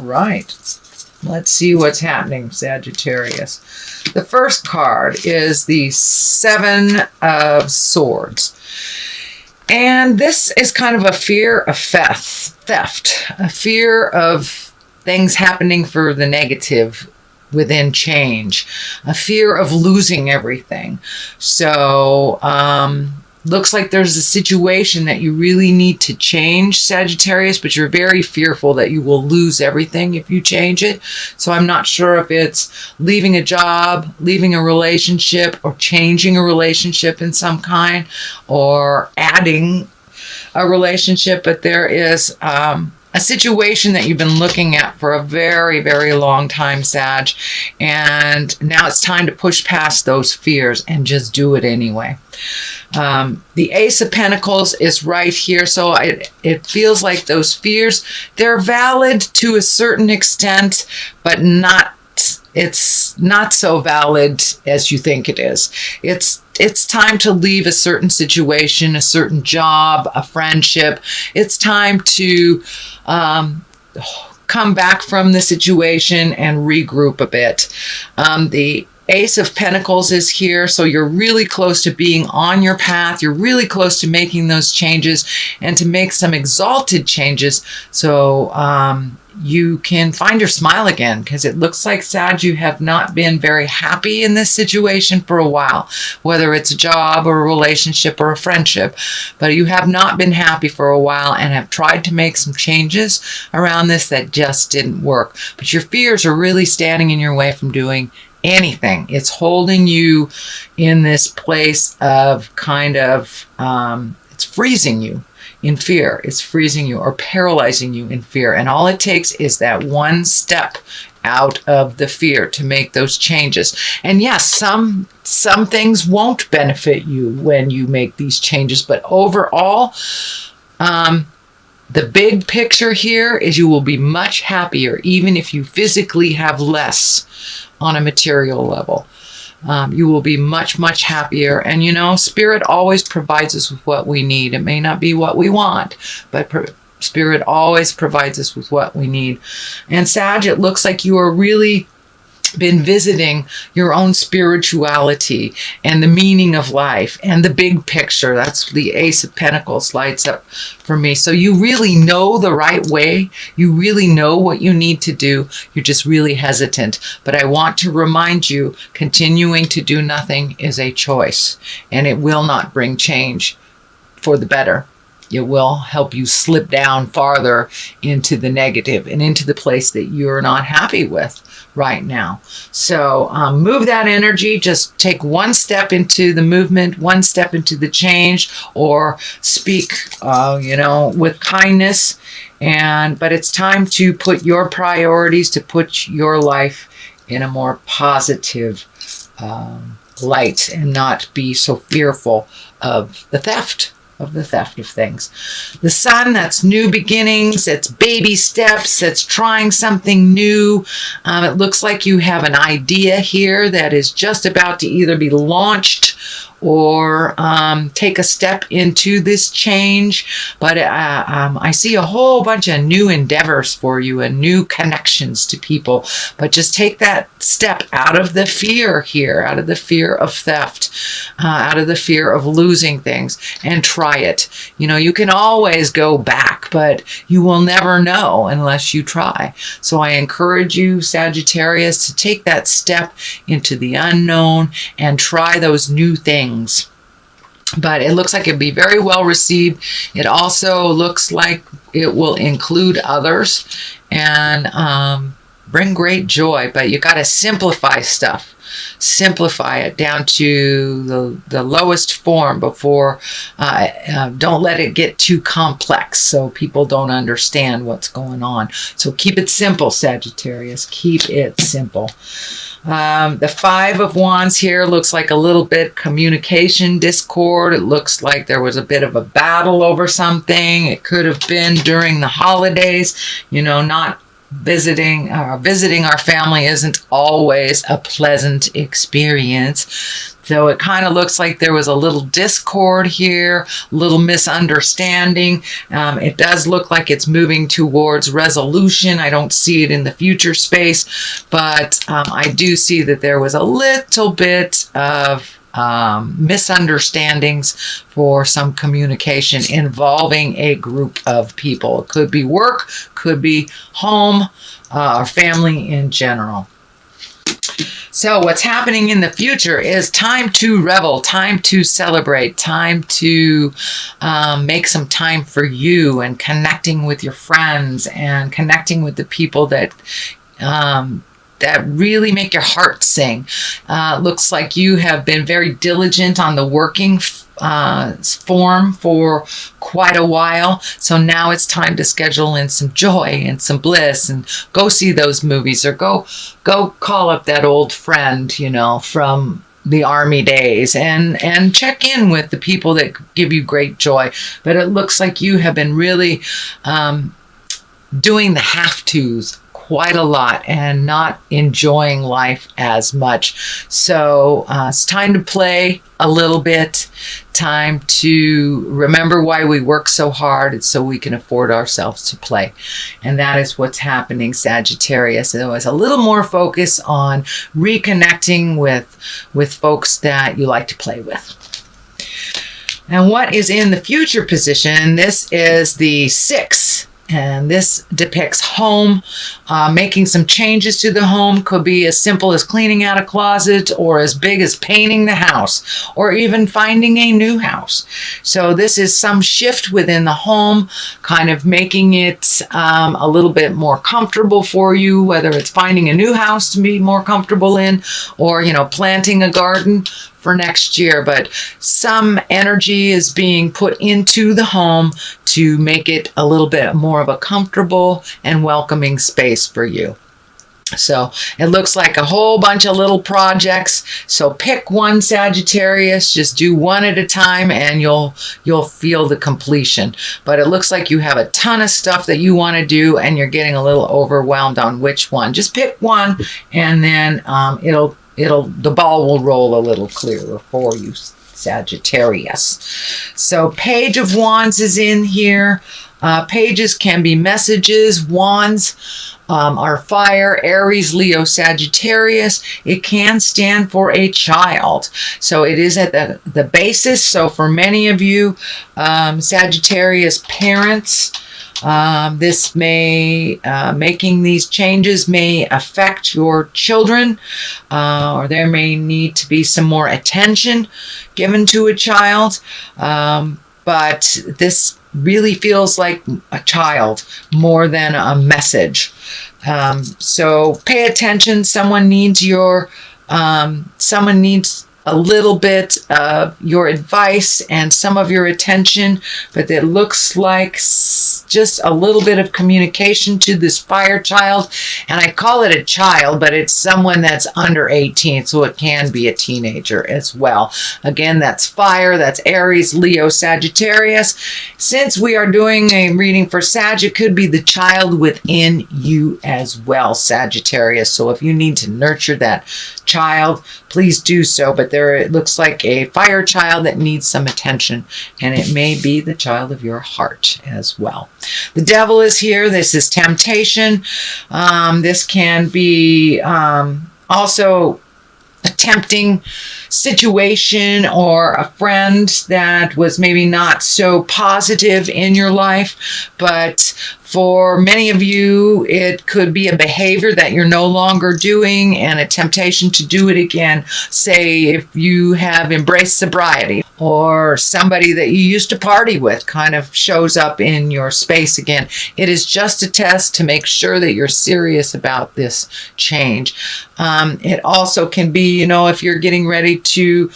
right. Let's see what's happening, Sagittarius. The first card is the Seven of Swords. And this is kind of a fear of theft, a fear of things happening for the negative within change, a fear of losing everything. So, looks like there's a situation that you really need to change, Sagittarius, but you're very fearful that you will lose everything if you change it. So I'm not sure if it's leaving a job, leaving a relationship, or changing a relationship in some kind, or adding a relationship, but there is a situation that you've been looking at for a very, very long time, Sag, and now it's time to push past those fears and just do it anyway. The Ace of Pentacles is right here, so it feels like those fears, they're valid to a certain extent, but it's not so valid as you think it is. It's time to leave a certain situation, a certain job, a friendship. It's time to come back from the situation and regroup a bit. The Ace of Pentacles is here, so you're really close to being on your path. You're really close to making those changes and to make some exalted changes so you can find your smile again, because it looks like, Sag, you have not been very happy in this situation for a while, whether it's a job or a relationship or a friendship, but you have not been happy for a while and have tried to make some changes around this that just didn't work. But your fears are really standing in your way from doing anything. It's holding you in this place of kind of, it's freezing you in fear. It's freezing you or paralyzing you in fear. And all it takes is that one step out of the fear to make those changes. And yes, some things won't benefit you when you make these changes, but overall, the big picture here is you will be much happier, even if you physically have less on a material level. You will be much, much happier. And you know, Spirit always provides us with what we need. It may not be what we want, but Spirit always provides us with what we need. And Sag, it looks like you are really been visiting your own spirituality and the meaning of life and the big picture. That's the Ace of Pentacles lights up for me. So you really know the right way. You really know what you need to do. You're just really hesitant. But I want to remind you, continuing to do nothing is a choice, and it will not bring change for the better. It will help you slip down farther into the negative and into the place that you're not happy with right now. So move that energy. Just take one step into the movement, one step into the change, or speak, with kindness. But it's time to put your priorities, to put your life in a more positive light and not be so fearful of the theft of things. The Sun, that's new beginnings, that's baby steps, that's trying something new. It looks like you have an idea here that is just about to either be launched or take a step into this change. But I see a whole bunch of new endeavors for you and new connections to people. But just take that step out of the fear here, out of the fear of theft, out of the fear of losing things, and try it. You know, you can always go back, but you will never know unless you try. So I encourage you, Sagittarius, to take that step into the unknown and try those new things. But it looks like it'll be very well received. It also looks like it will include others and bring great joy. But you got to simplify stuff. Simplify it down to the lowest form before, don't let it get too complex so people don't understand what's going on. So keep it simple, Sagittarius. Keep it simple. The Five of Wands here looks like a little bit communication discord. It looks like there was a bit of a battle over something. It could have been during the holidays, not visiting our family isn't always a pleasant experience. So it kind of looks like there was a little discord here, a little misunderstanding. It does look like it's moving towards resolution. I don't see it in the future space, but I do see that there was a little bit of misunderstandings for some communication involving a group of people. It could be work, could be home, or family in general. So what's happening in the future is time to revel, time to celebrate, time to make some time for you and connecting with your friends and connecting with the people that that really make your heart sing. Looks like you have been very diligent on the working form for quite a while. So now it's time to schedule in some joy and some bliss and go see those movies or go call up that old friend, you know, from the army days and check in with the people that give you great joy. But it looks like you have been really doing the have-tos quite a lot and not enjoying life as much. So it's time to play a little bit, time to remember why we work so hard. It's so we can afford ourselves to play. And that is what's happening, Sagittarius. There was a little more focus on reconnecting with folks that you like to play with. And what is in the future position? This is the 6. And this depicts home, making some changes to the home. Could be as simple as cleaning out a closet or as big as painting the house or even finding a new house. So this is some shift within the home, kind of making it a little bit more comfortable for you, whether it's finding a new house to be more comfortable in or, you know, planting a garden for next year. But some energy is being put into the home to make it a little bit more of a comfortable and welcoming space for you. So it looks like a whole bunch of little projects. So pick one, Sagittarius, just do one at a time and you'll feel the completion. But it looks like you have a ton of stuff that you want to do and you're getting a little overwhelmed on which one. Just pick one and then the ball will roll a little clearer for you, Sagittarius. So Page of Wands is in here. Pages can be messages. Wands are fire, Aries, Leo, Sagittarius. It can stand for a child. So it is at the basis. So for many of you, Sagittarius parents, this may, making these changes may affect your children, or there may need to be some more attention given to a child. But this really feels like a child more than a message. So pay attention. Someone needs a little bit of your advice and some of your attention, but it looks like just a little bit of communication to this fire child. And I call it a child, but it's someone that's under 18, so it can be a teenager as well. Again, that's fire, that's Aries, Leo, Sagittarius. Since we are doing a reading for Sag, it could be the child within you as well, Sagittarius. So if you need to nurture that child, please do so. But there it looks like a fire child that needs some attention, and it may be the child of your heart as well. The devil is here. This is temptation. This can be also a tempting situation or a friend that was maybe not so positive in your life, but for many of you, it could be a behavior that you're no longer doing and a temptation to do it again. Say if you have embraced sobriety or somebody that you used to party with kind of shows up in your space again. It is just a test to make sure that you're serious about this change. It also can be, you know, if you're getting ready to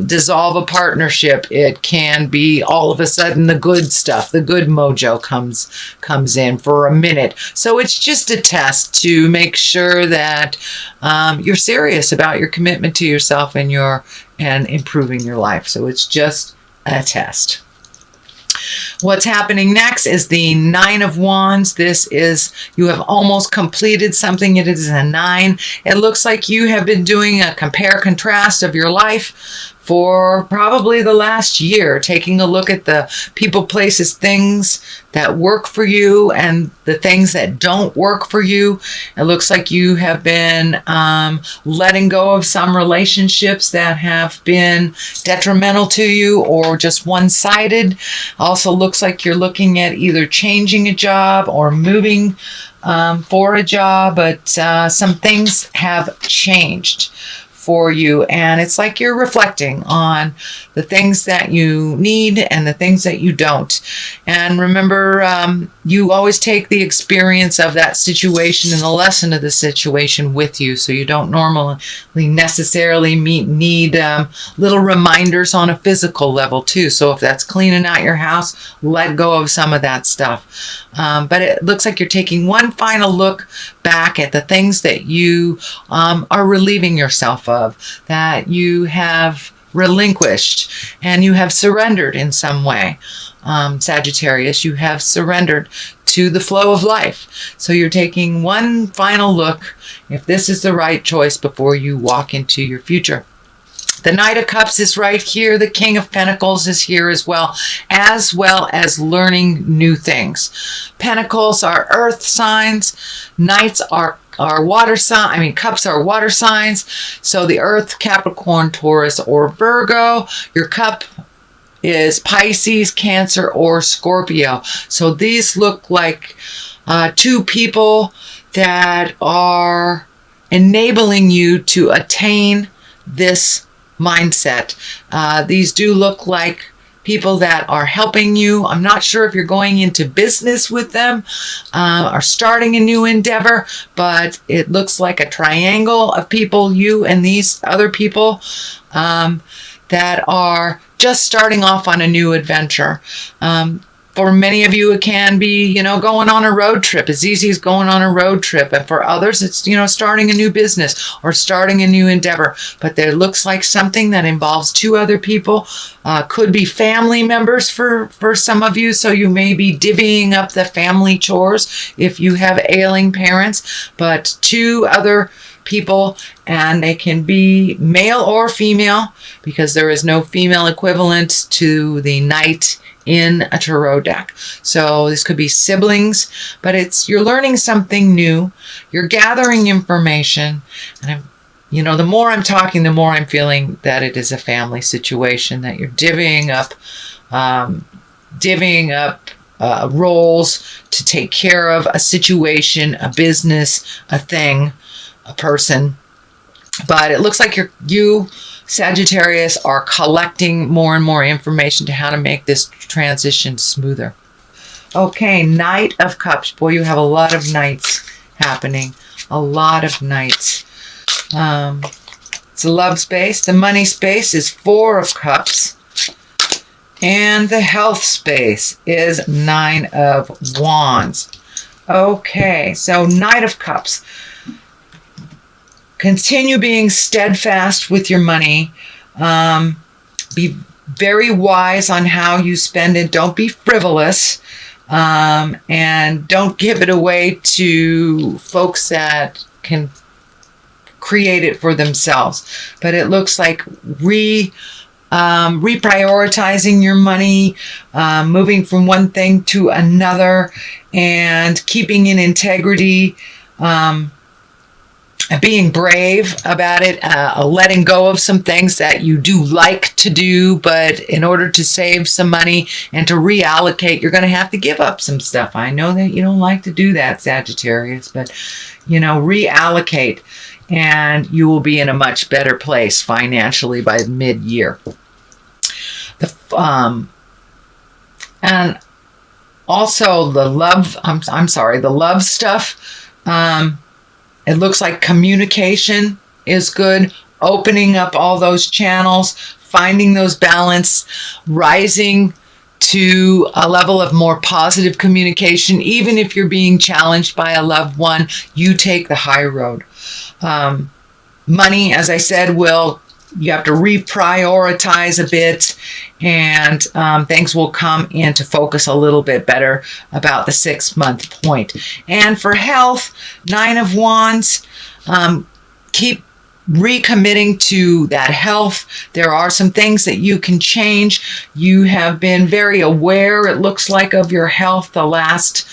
dissolve a partnership, it can be all of a sudden the good stuff, the good mojo comes in for a minute. So it's just a test to make sure that you're serious about your commitment to yourself and improving your life. So it's just a test. What's happening next is the Nine of Wands. This is, you have almost completed something. It is a 9. It looks like you have been doing a compare contrast of your life for probably the last year, taking a look at the people, places, things that work for you and the things that don't work for you. It looks like you have been letting go of some relationships that have been detrimental to you or just one-sided. Also looks like you're looking at either changing a job or moving for a job, but some things have changed for you, and it's like you're reflecting on the things that you need and the things that you don't. And remember, you always take the experience of that situation and the lesson of the situation with you, so you don't normally necessarily need little reminders on a physical level too. So if that's cleaning out your house, let go of some of that stuff. But it looks like you're taking one final look back at the things that you are relieving yourself of, that you have relinquished and you have surrendered in some way. Sagittarius, you have surrendered to the flow of life. So you're taking one final look if this is the right choice before you walk into your future. The Knight of Cups is right here. The King of Pentacles is here as well as learning new things. Pentacles are earth signs. Knights are water sign. Cups are water signs. So the earth, Capricorn, Taurus, or Virgo. Your cup is Pisces, Cancer, or Scorpio. So these look like two people that are enabling you to attain this mindset. These do look like people that are helping you. I'm not sure if you're going into business with them or starting a new endeavor, but it looks like a triangle of people, you and these other people that are just starting off on a new adventure. For many of you, it can be, going on a road trip, as easy as going on a road trip. And for others, it's, starting a new business or starting a new endeavor. But there looks like something that involves two other people. Could be family members for some of you. So you may be divvying up the family chores if you have ailing parents. But two other people, and they can be male or female, because there is no female equivalent to the Knight in a tarot deck. So this could be siblings, but you're learning something new. You're gathering information, and the more I'm talking, the more I'm feeling that it is a family situation, that you're divvying up roles to take care of a situation, a business, a thing, a person. But it looks like you Sagittarius are collecting more and more information to how to make this transition smoother. Okay, Knight of Cups. Boy, you have a lot of Knights happening. A lot of Knights. It's a love space. The money space is 4 of Cups. And the health space is 9 of Wands. Okay, so Knight of Cups. Continue being steadfast with your money. Be very wise on how you spend it. Don't be frivolous. And don't give it away to folks that can create it for themselves. But it looks like reprioritizing your money, moving from one thing to another, and keeping in integrity, being brave about it, letting go of some things that you do like to do, but in order to save some money and to reallocate, you're going to have to give up some stuff. I know that you don't like to do that, Sagittarius, but, reallocate, and you will be in a much better place financially by mid-year. And also the love, the love stuff, it looks like communication is good, opening up all those channels, finding those balance, rising to a level of more positive communication. Even if you're being challenged by a loved one, you take the high road. Money, as I said, will you have to reprioritize a bit, and things will come into focus a little bit better about the 6-month point. And for health, 9 of Wands, keep recommitting to that health. There are some things that you can change. You have been very aware, it looks like, of your health the last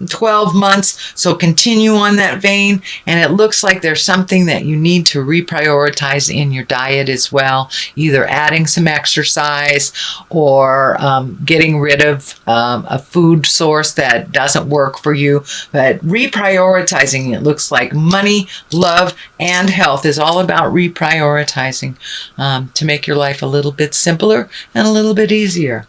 12 months, so continue on that vein. And it looks like there's something that you need to reprioritize in your diet as well, either adding some exercise or getting rid of a food source that doesn't work for you. But reprioritizing, it looks like money, love, and health is all about reprioritizing to make your life a little bit simpler and a little bit easier.